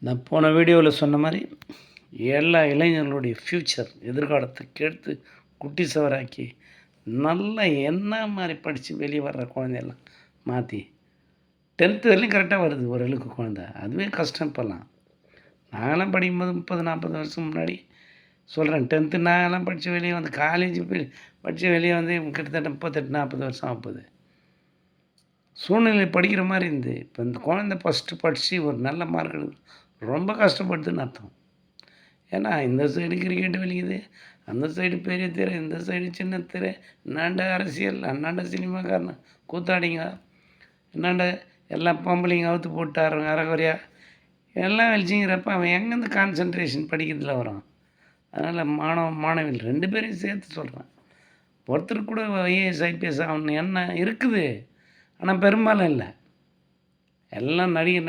நான் போன வீடியோவில் சொன்ன மாதிரி எல்லா இளைஞர்களுடைய ஃப்யூச்சர் எதிர்காலத்தை கெடுத்து குட்டி சவராக்கி நல்லா என்ன மாதிரி படித்து வெளியே வர்ற குழந்தையெல்லாம் மாற்றி 10th வரையிலும் கரெக்டாக வருது ஓரளவுக்கு குழந்த. அதுவே கஷ்டம் இப்போல்லாம். நாங்களாம் படிக்கும்போது 30-40 வருஷம் முன்னாடி சொல்கிறேன். 10th நாங்களாம் படித்து வெளியே வந்து காலேஜ் போய் படித்து வெளியே வந்து கிட்டத்தட்ட 38-40 வருஷம் ஆகுது. சூழ்நிலை படிக்கிற மாதிரி இருந்து இப்போ இந்த குழந்தை ஃபஸ்ட்டு படித்து ஒரு நல்ல மார்க் எடுக்க ரொம்ப கஷ்டப்படுதுன்னு அர்த்தம். ஏன்னா இந்த சைடு கிரிக்கெட் வெளிக்குது, அந்த சைடு பெரிய திரை, இந்த சைடு சின்ன திரை, என்னாண்ட அரசியல், அண்ணாண்ட சினிமாக்காரன் கூத்தாடிங்க, என்னாண்ட எல்லாம் பொம்பளைங்க அவுத்து போட்டாருங்க அரைகுறையா எல்லாம் வெளிச்சிங்கிறப்ப அவன் எங்கேருந்து கான்சன்ட்ரேஷன் படிக்கிறதுல வரும். அதனால் மாணவிகள் 2 பேரையும் சேர்த்து சொல்கிறேன். ஒருத்தர் கூட ஐஏஎஸ் ஐபிஎஸ் ஆகணும் என்ன இருக்குது, ஆனால் பெரும்பாலும் இல்லை. எல்லாம் நடிகை